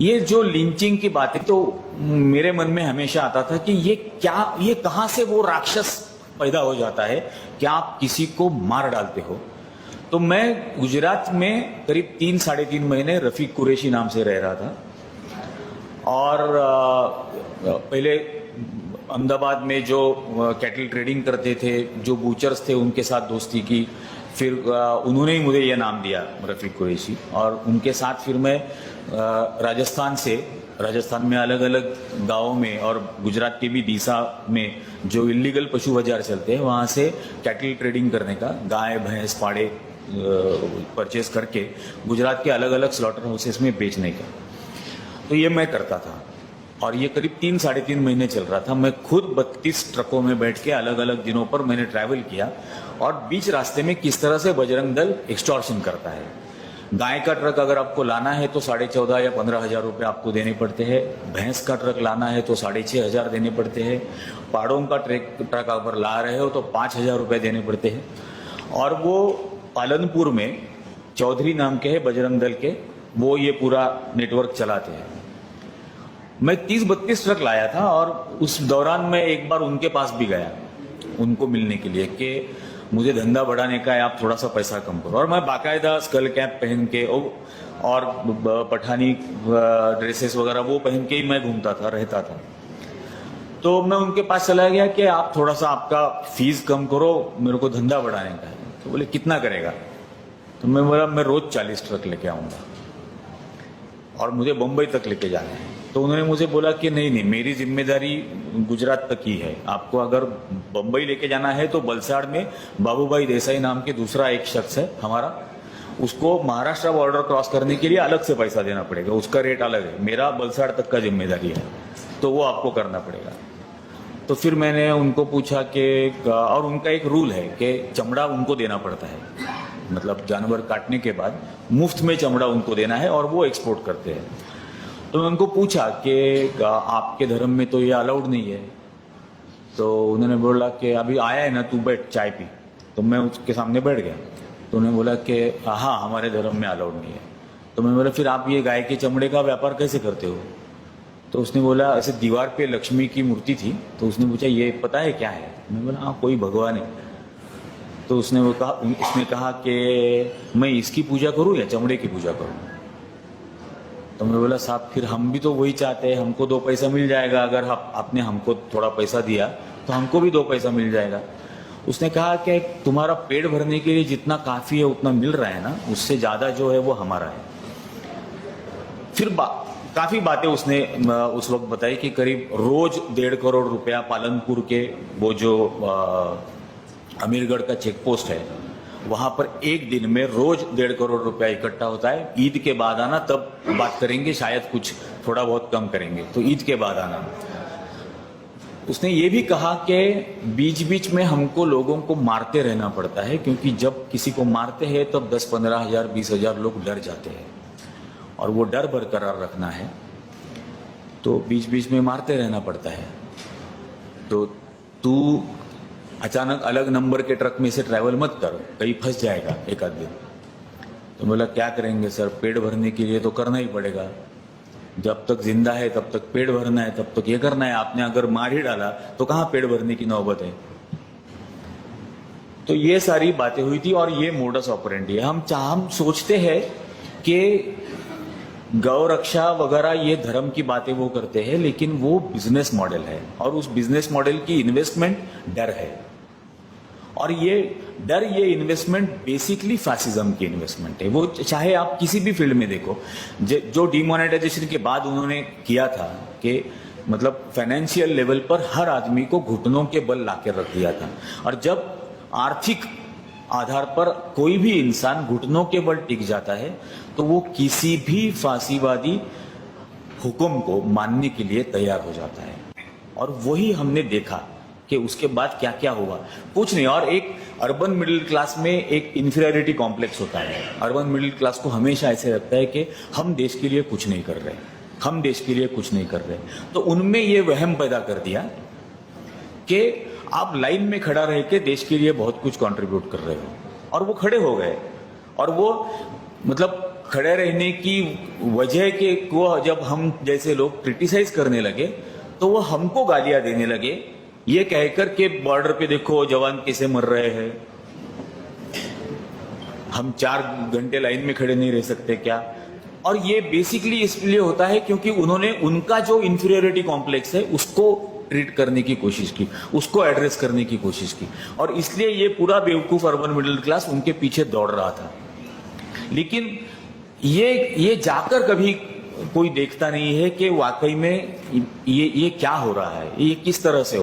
ये जो लिंचिंग की बात है तो मेरे मन में हमेशा आता था कि ये कहां से वो राक्षस पैदा हो जाता है कि आप किसी को मार डालते हो। तो मैं गुजरात में करीब 3-3.5 महीने रफीक कुरैशी नाम से रह रहा था और पहले अहमदाबाद में जो कैटल ट्रेडिंग करते थे, जो बूचर्स थे, उनके साथ दोस्ती की। फिर उन्होंने ही मुझे यह नाम दिया रफीक कुरैशी, और उनके साथ फिर मैं राजस्थान में अलग अलग गांवों में और गुजरात के भी डीसा में जो इलीगल पशु बाजार चलते हैं वहाँ से कैटल ट्रेडिंग करने का, गाय भैंस पाड़े परचेज करके गुजरात के अलग अलग स्लॉटर हाउसेस में बेचने का। तो ये मैं करता था और ये करीब 3-3.5 महीने चल रहा था। मैं खुद 32 ट्रकों में बैठ के अलग अलग दिनों पर मैंने ट्रैवल किया और बीच रास्ते में किस तरह से बजरंग दल एक्सटॉर्शन करता है। गाय का ट्रक अगर आपको लाना है तो 14,500 या 15,000 रुपये आपको देने पड़ते हैं। भैंस का ट्रक लाना है तो 6,500 देने पड़ते हैं। पाड़ों का ट्रक अगर ला रहे हो तो 5,000 रुपये देने पड़ते हैं। और वो पालनपुर में चौधरी नाम के है बजरंग दल के, वो ये पूरा नेटवर्क चलाते हैं। मैं 30-32 ट्रक लाया था और उस दौरान मैं एक बार उनके पास भी गया उनको मिलने के लिए कि मुझे धंधा बढ़ाने का है, आप थोड़ा सा पैसा कम करो। और मैं बाकायदा स्कल कैप पहन के और पठानी ड्रेसेस वगैरह वो पहन के ही मैं घूमता था, रहता था। तो मैं उनके पास चला गया कि आप थोड़ा सा आपका फीस कम करो, मेरे को धंधा बढ़ाने का है। तो बोले कितना करेगा? तो मैं बोला मैं रोज 40 ट्रक लेके आऊंगा और मुझे बम्बई तक लेके जाना है। तो उन्होंने मुझे बोला कि नहीं, मेरी जिम्मेदारी गुजरात तक ही है। आपको अगर बम्बई लेके जाना है तो बलसाड़ में बाबूभाई देसाई नाम के दूसरा एक शख्स है हमारा, उसको महाराष्ट्र बॉर्डर क्रॉस करने के लिए अलग से पैसा देना पड़ेगा, उसका रेट अलग है। मेरा बलसाड़ तक का जिम्मेदारी है, तो वो आपको करना पड़ेगा। तो फिर मैंने उनको पूछा कि, और उनका एक रूल है कि चमड़ा उनको देना पड़ता है, मतलब जानवर काटने के बाद मुफ्त में चमड़ा उनको देना है और वो एक्सपोर्ट करते हैं। तो मैं उनको पूछा कि आपके धर्म में तो ये अलाउड नहीं है। तो उन्होंने बोला कि अभी आया है ना, तू बैठ चाय पी। तो मैं उसके सामने बैठ गया। तो उन्होंने बोला कि हाँ, हमारे धर्म में अलाउड नहीं है। तो मैं बोला फिर आप ये गाय के चमड़े का व्यापार कैसे करते हो? तो उसने बोला ऐसे दीवार पे लक्ष्मी की मूर्ति थी, तो उसने पूछा ये पता है क्या है? मैं बोला हाँ, कोई भगवान है। तो उसने कहा कि मैं इसकी पूजा करूँ या चमड़े की पूजा करूँ? तो मैं बोला साहब फिर हम भी तो वही चाहते हैं, हमको 2 पैसा मिल जाएगा। अगर आपने हमको थोड़ा पैसा दिया तो हमको भी 2 पैसा मिल जाएगा। उसने कहा कि तुम्हारा पेट भरने के लिए जितना काफ़ी है उतना मिल रहा है ना, उससे ज़्यादा जो है वो हमारा है। फिर काफ़ी बातें उसने उस वक्त बताई कि करीब रोज 1.5 करोड़ रुपया पालनपुर के वो जो अमीरगढ़ का चेक पोस्ट है वहां पर एक दिन में रोज 1.5 करोड़ रुपया इकट्ठा होता है। ईद के बाद आना, तब बात करेंगे, शायद कुछ थोड़ा बहुत कम करेंगे, तो ईद के बाद आना। उसने ये भी कहा कि बीच बीच में हमको लोगों को मारते रहना पड़ता है, क्योंकि जब किसी को मारते हैं तब 10-15 हजार 20,000 लोग डर जाते हैं और वो डर बरकरार रखना है, तो बीच बीच में मारते रहना पड़ता है। तो तू अचानक अलग नंबर के ट्रक में से ट्रैवल मत कर, कहीं फंस जाएगा एक आध दिन। तो बोला क्या करेंगे सर, पेट भरने के लिए तो करना ही पड़ेगा। जब तक जिंदा है तब तक पेट भरना है, तब तक ये करना है। आपने अगर मार ही डाला तो कहाँ पेट भरने की नौबत है? तो ये सारी बातें हुई थी और ये मोडस ऑपरेंडी है। हम सोचते हैं कि गौ रक्षा वगैरह ये धर्म की बातें वो करते हैं, लेकिन वो बिजनेस मॉडल है और उस बिजनेस मॉडल की इन्वेस्टमेंट डर है। और ये डर, ये इन्वेस्टमेंट बेसिकली फैसिज्म की इन्वेस्टमेंट है। वो चाहे आप किसी भी फील्ड में देखो, जो डिमोनेटाइजेशन के बाद उन्होंने किया था कि मतलब फाइनेंशियल लेवल पर हर आदमी को घुटनों के बल लाकर रख दिया था। और जब आर्थिक आधार पर कोई भी इंसान घुटनों के बल टिक जाता है तो वो किसी भी फांसीवादी हुक्म को मानने के लिए तैयार हो जाता है। और वही हमने देखा कि उसके बाद क्या क्या हुआ, कुछ नहीं। और एक अर्बन मिडिल क्लास में एक इंफीरियरिटी कॉम्प्लेक्स होता है। अर्बन मिडिल क्लास को हमेशा ऐसे लगता है कि हम देश के लिए कुछ नहीं कर रहे, हम देश के लिए कुछ नहीं कर रहे। तो उनमें ये वहम पैदा कर दिया कि आप लाइन में खड़ा रह के देश के लिए बहुत कुछ कंट्रीब्यूट कर रहे हो। और वो खड़े हो गए और वो मतलब खड़े रहने की वजह के को जब हम जैसे लोग क्रिटिसाइज करने लगे तो वो हमको गालियां देने लगे, ये कहकर के बॉर्डर पे देखो जवान कैसे मर रहे हैं, हम 4 घंटे लाइन में खड़े नहीं रह सकते क्या। और ये बेसिकली इसलिए होता है क्योंकि उन्होंने उनका जो इंफीरियरिटी कॉम्प्लेक्स है उसको ट्रीट करने की कोशिश की, उसको एड्रेस करने की कोशिश की, और इसलिए ये पूरा बेवकूफ अर्बन मिडिल क्लास उनके पीछे दौड़ रहा था। लेकिन ये जाकर कभी कोई देखता नहीं है कि वाकई में ये क्या हो रहा है, ये किस तरह से